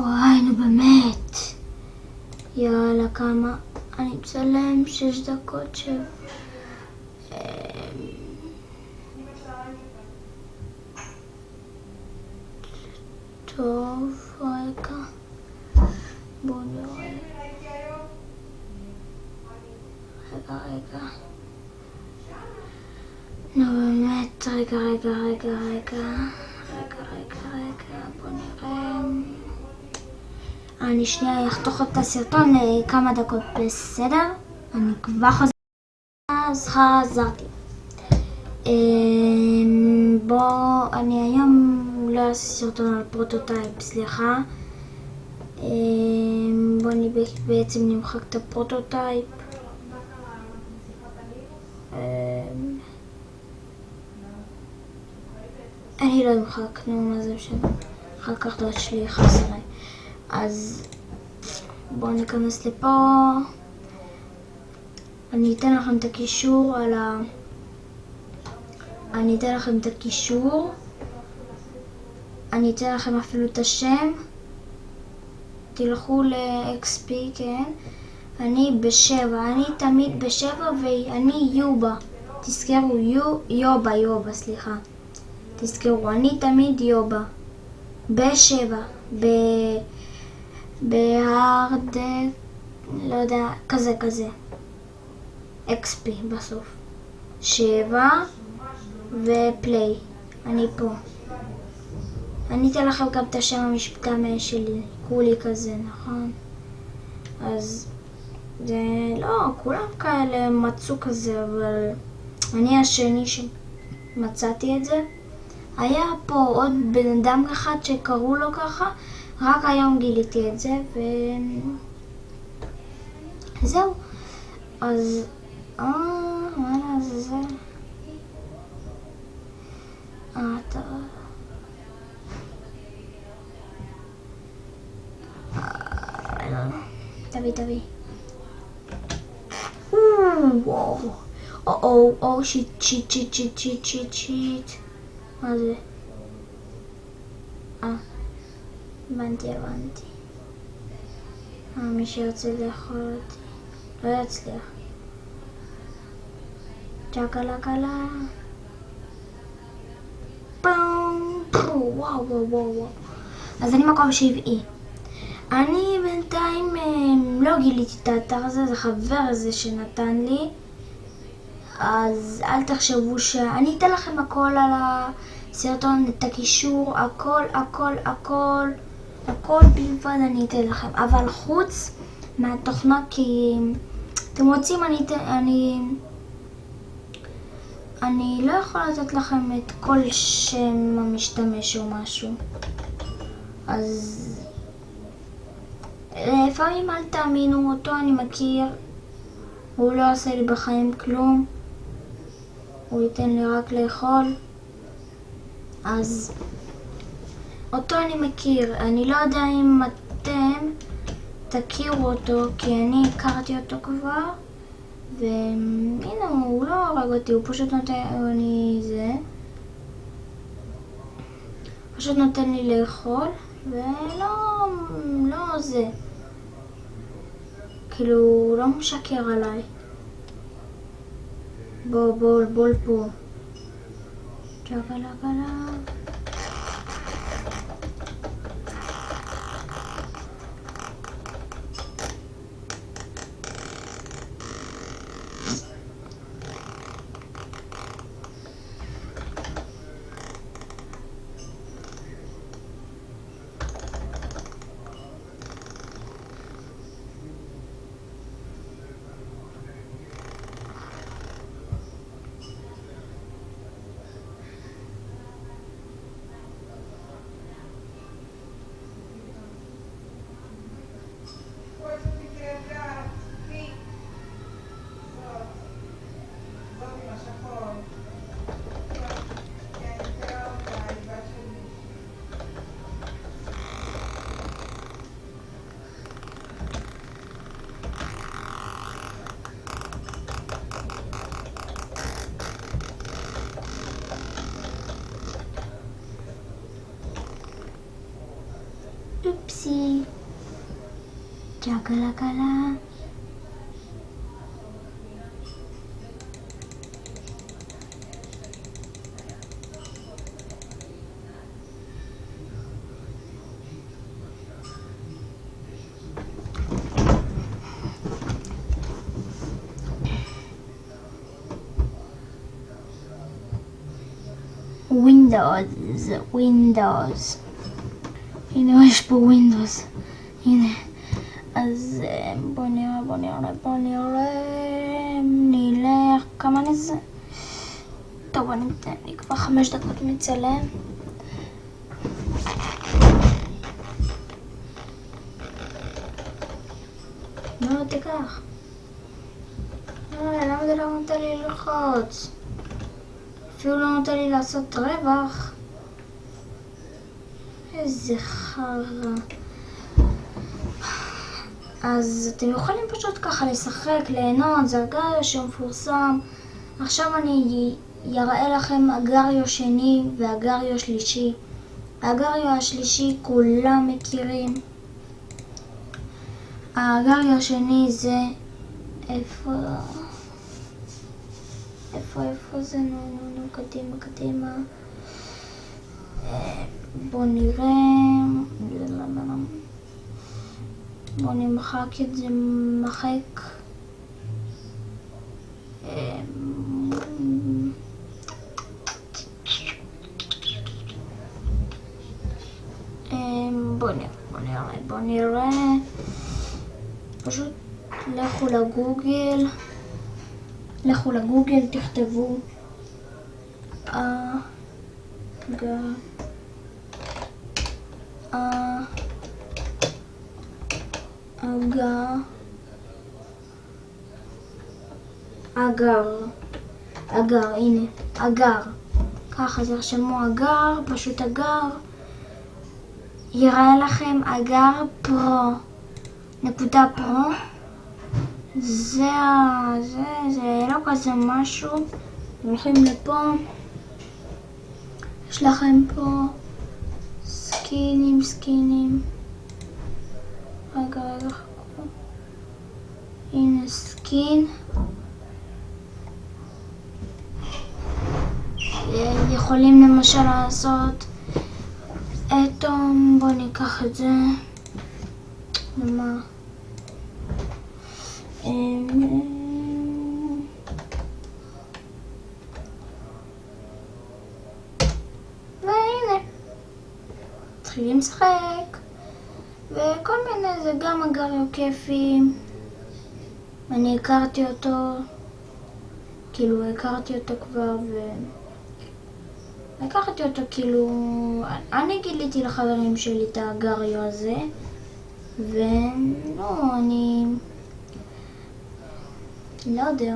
וואי, נו באמת. יאללה, כמה? אני מצלם 6 דקות טוב, רגע. בואו נראה. רגע. נו באמת, רגע. בואו נראה. אני שנייה אחתוך את הסרטון לכמה דקות, בסדר? אני כבר חוזרת. אז חזרתי. אני היום לא אעשה סרטון על פרוטוטייפ, סליחה. אני בעצם נמחק את הפרוטוטייפ. אני לא אמחק, מה זה משנה. אחר כך לא יש לי חסרה. אז בואו ניכנס לפה. אני אתן לכם את הקישור אני אתן לכם אפילו את השם. תלכו ל-XP, כן? אני תמיד ב7 ואני יובה. תזכרו, יובה, סליחה. תזכרו, אני תמיד יובה. ב7, בהארד, לא יודע, כזה. XP בסוף. 7 ופליי. אני פה. אני אתן לכם גם את השם המשפטם שלי. כולי כזה, נכון? אז זה לא, כולם כאלה מצאו כזה, אבל אני השני שמצאתי את זה. היה פה עוד בן אדם אחד שקראו לו ככה, רק היום גיליתי את זה, וזהו. אז מה זה? תביא. וואו. שיט. מה זה? הבנתי. מי שירצה לאכול אותי לא יצליח. צ'קלקלה. וואו. אז אני מקום 70. אני בינתיים לא גיליתי את האתר הזה, זה חבר הזה שנתן לי. אז אל תחשבו אני אתן לכם הכל על הסרטון, את הקישור, הכל בלבד אני אתן לכם. אבל חוץ מהתוכנה, כי אתם רוצים, אני לא יכולה לתת לכם את כל שם המשתמש או משהו. אז לפעמים אל תאמינו, אותו אני מכיר, הוא לא עושה לי בחיים כלום, הוא ייתן לי רק לאכול. אז אותו אני מכיר, אני לא יודע אם אתם תכירו אותו, כי אני הכרתי אותו כבר, והנה הוא לא הרג אותי, הוא פשוט נותן לי לאכול, ולא זה, כאילו הוא לא משקר עליי. בול פה. צ'קלקלה. אופסי. ג'גלגלה. ווינדוס. הנה יש פה ווינדוס. הנה. אז בוא נראה. נלך. כמה נזה? טוב, אני כבר 5 דקות מצלם. לא, תיקח. למה זה לא נותן לי ללחוץ? אפילו לא נותן לי לעשות רווח. איזה חרא. אז אתם יכולים פשוט ככה לשחק, ליהנות, זה אגריו שמפורסם. עכשיו אני יראה לכם אגריו שני ואגריו שלישי. האגריו השלישי כולם מכירים. האגריו השני זה... איפה זה? נו, קדימה. בוא נראה. בוא נמחק את זה, מחק. בוא נראה. פשוט לכו לגוגל, תכתבו אגר, הנה, אגר. ככה זה רשמו אגר, פשוט אגר. יראה לכם אגר פרו. נקודה פרו. זה לא כזה משהו. אתם הולכים לפה. יש לכם פה סקינים. רגע, חכו. הנה סקין. יכולים למשל לעשות אטום. בוא ניקח את זה. למה? והנה מתחילים לשחק וכל מיני. זה גם אגריו כיפי. אני הכרתי אותו כבר לקחתי אותו אני גיליתי לחברים שלי את האגריו הזה אני לא יודע.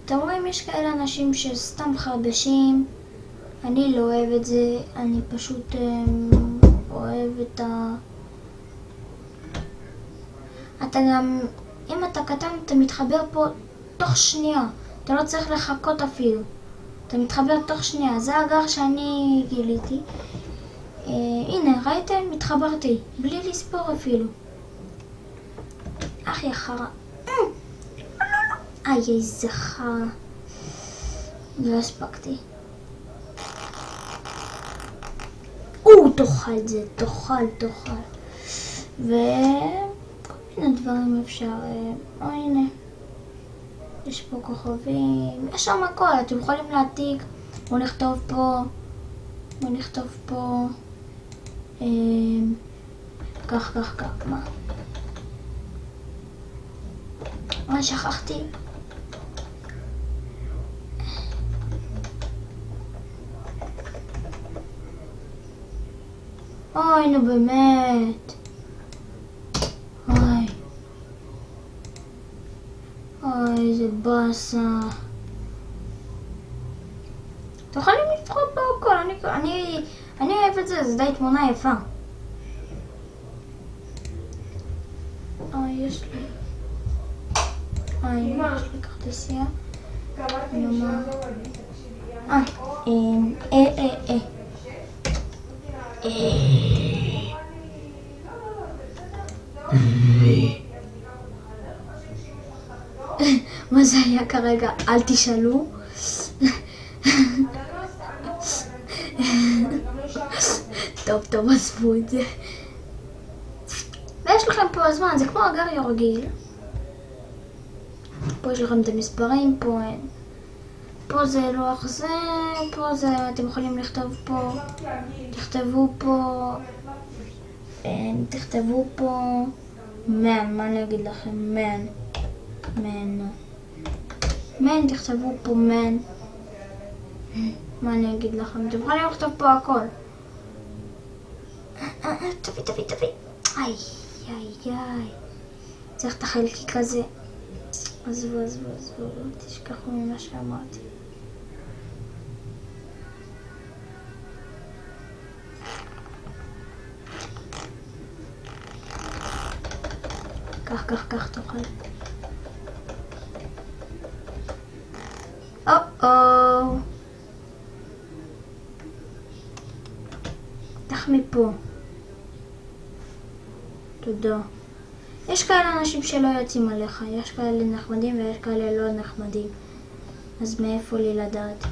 אתם רואים, יש כאלה אנשים שסתם חרבשים. אני לא אוהב את זה. אני פשוט אוהב את אתה גם, אם אתה קטן, אתה מתחבר פה תוך שנייה. אתה לא צריך לחכות אפילו. אתה מתחבר תוך שנייה. זה האגר שאני גיליתי. הנה, ראיתם? מתחברתי. בלי לספור אפילו. אחי חרא. איזה חרא. לא הספקתי. תאכל את זה. תאכל. וכל מיני דברים אפשר. הנה. יש פה כוכבים. יש שם הכל. אתם יכולים להעתיק. בואו נכתוב פה. כך. מה? שכחתי. נו באמת. איזה באסה. אתם יכולים לבחור פה הכל. אני אוהב את זה. זה די תמונה יפה. יש לי. יש לי כרטיסייה. מה זה היה כרגע? אל תשאלו. טוב, עזבו את זה. ויש לכם פה הזמן, זה כמו הגריו רגיל. פה יש לכם את המספרים, פה אין. פה זה לוח זה, פה זה, אתם יכולים לכתוב פה, תכתבו פה, תכתבו פה, מן, מה אני אגיד לכם? מן, תכתבו פה מן. מה אני אגיד לכם? אתם יכולים לכתוב פה הכל. תביא. איי. צריך את החלקי כזה. עזבו, תשכחו ממה שאמרתי. קח, תאכל. קח מפה. תודה. יש כאלה אנשים שלא יוצאים עליך, יש כאלה נחמדים ויש כאלה לא נחמדים. אז מאיפה לי לדעת?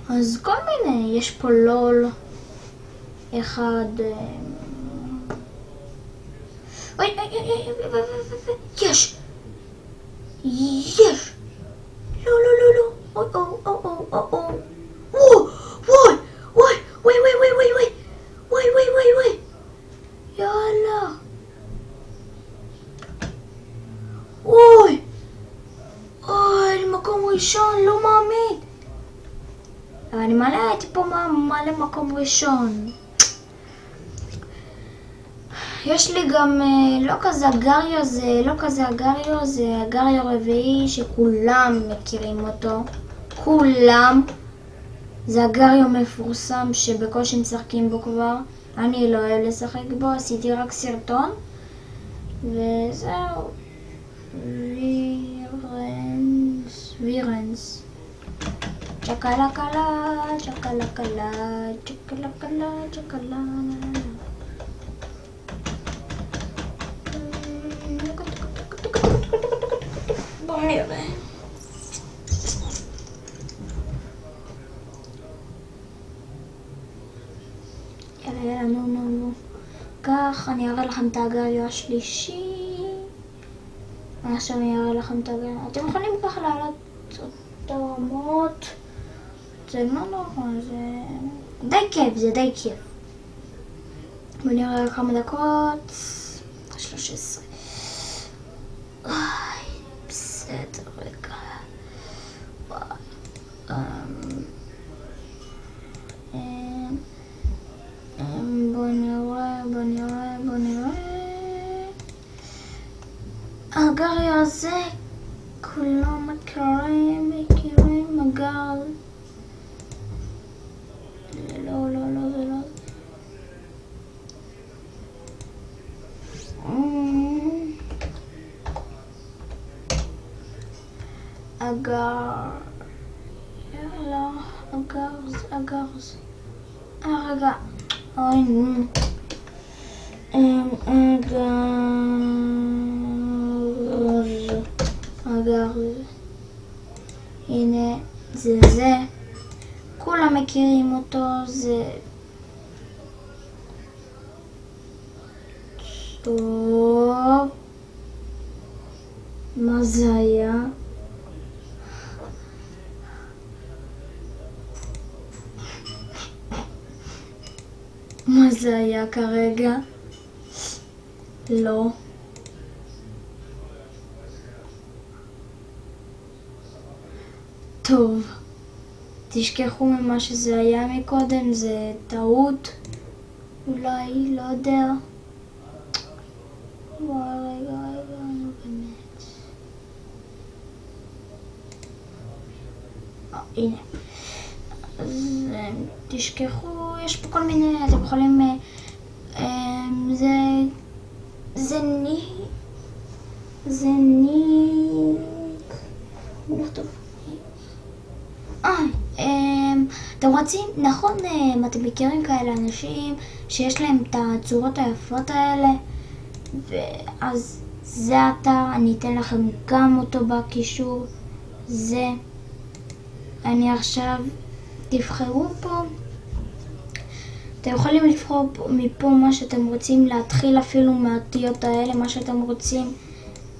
אז כל מיני, יש פה לול אחד, אוי, יש, לא, וואי, יאללה, אוי, מקום ראשון, לא מאמין. אני הייתי פה מלא מקום ראשון. יש לי גם לא כזה אגריו, זה אגריו רביעי שכולם מכירים אותו. כולם. זה אגריו מפורסם שבקושי משחקים בו כבר. אני לא אוהב לשחק בו, עשיתי רק סרטון. וזהו. וירנס. צ'קלה קלה. בואו נראה. יאללה, נו. כך, אני אראה לכם את הגריו השלישי. עכשיו אני אראה לכם את הגריו. אתם יכולים ככה לעלות אותו רמות. זה לא נכון, זה די כיף. בואו נראה כמה דקות. 13. בסדר, רגע. בוא נראה. הגריו הזה כולם מכירים הגר. לא, זה לא. אגר. יאללה, אגרז. רגע. אוי, אגרז. הנה, זה. כולם מכירים אותו, זה. טוב. מה זה היה? מה זה היה כרגע? לא. טוב. תשכחו ממה שזה היה מקודם, זה טעות. אולי, לא יודע. רגע, נו באמת. הנה. אז תשכחו, יש פה כל מיני, אתם יכולים, זה נכתוב. אתם רוצים, נכון, אתם מכירים כאלה אנשים שיש להם את הצורות היפות האלה, ואז זה האתר, אני אתן לכם גם אותו בקישור, זה, אני עכשיו, תבחרו פה, אתם יכולים לבחור מפה מה שאתם רוצים, להתחיל אפילו מהאותיות האלה, מה שאתם רוצים,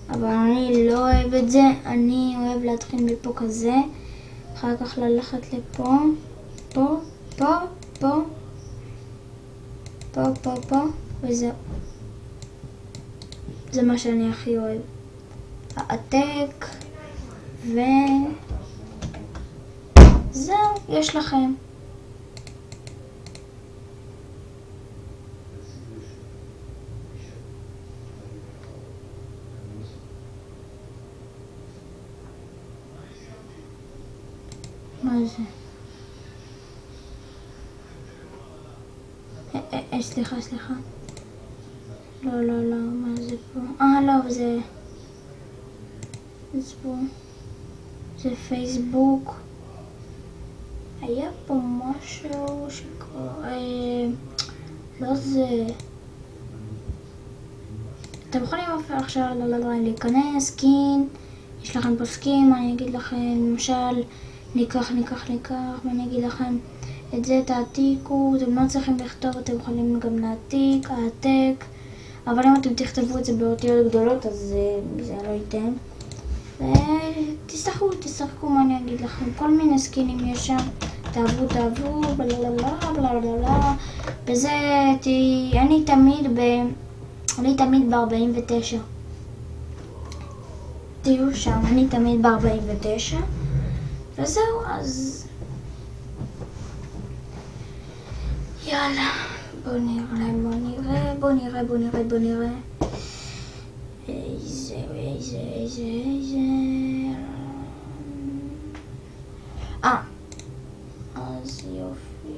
אבל אני לא אוהב את זה, אני אוהב להתחיל מפה כזה, אחר כך ללכת לפה, פה, פה, פה, פה, פה, פה, וזהו. זה מה שאני הכי אוהב. העתק, וזהו, יש לכם. מה זה? סליחה. לא, מה זה פה? לא, זה פה. זה פייסבוק. היה פה משהו שקורה... לא זה... אתם יכולים עכשיו להיכנס, סקין. יש לכם פה סקין, אני אגיד לכם, למשל, ניקח, ואני אגיד לכם, את זה תעתיקו, אתם לא צריכים לכתוב, אתם יכולים גם להעתיק, העתק, אבל אם אתם תכתבו את זה באותיות גדולות, אז זה לא ייתן. ותשחקו מה אני אגיד לכם, כל מיני סקינים יש שם, תאהבו, בלללה, וזה, אני תמיד ב-49. תהיו שם, אני תמיד ב-49, וזהו, אז... יאללה, בוא נראה. איזה. אז יופי.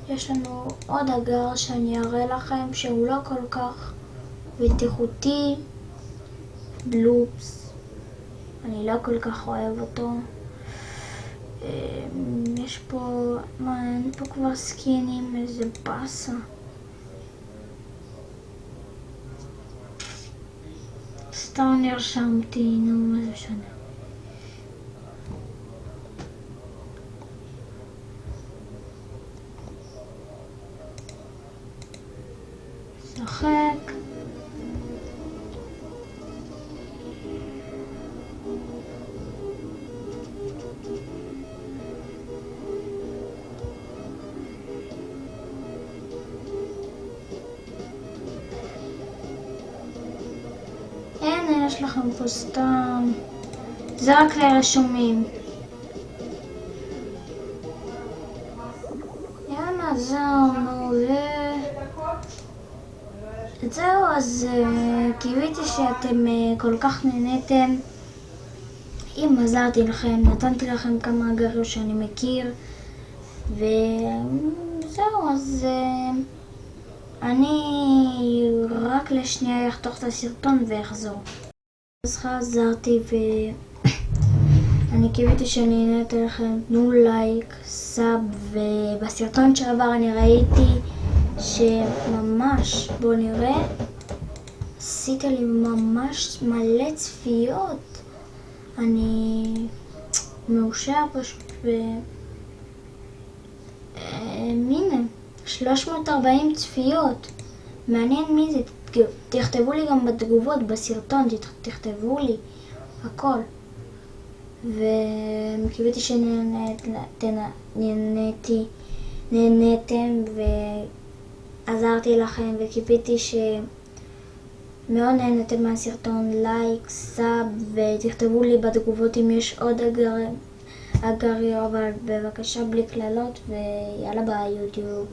יש לנו עוד אגר שאני אראה לכם שהוא לא כל כך בטיחותי. בלופס. אני לא כל כך אוהב אותו. יש פה, אין פה כבר סקינים, איזה באסה. סתם נרשמתי, נו, מה זה משנה. שחק. הנה, יש לכם פה סתם. זה רק לרשומים. יאללה, זהו, זהו, אז קיוויתי שאתם כל כך נהניתם. אם עזרתי לכם, נתנתי לכם כמה אגרים שאני מכיר. וזהו, אז אני רק לשנייה אחתוך את הסרטון ואחזור. אז חזרתי ואני קיוויתי שאני נהנתי לכם. תנו לייק, סאב, ובסרטון שעבר אני ראיתי שממש, בואו נראה, עשית לי ממש מלא צפיות. אני מאושר פשוט הנה, 340 צפיות. מעניין מי זה. תכתבו לי גם בתגובות בסרטון, תכתבו לי הכל. וקיוויתי נהניתם ועזרתי לכם, וקיוויתי שמאוד נהניתם מהסרטון. לייק, סאב, ותכתבו לי בתגובות אם יש עוד אגרים, אבל בבקשה בלי קללות, ויאללה ביי יוטיוב.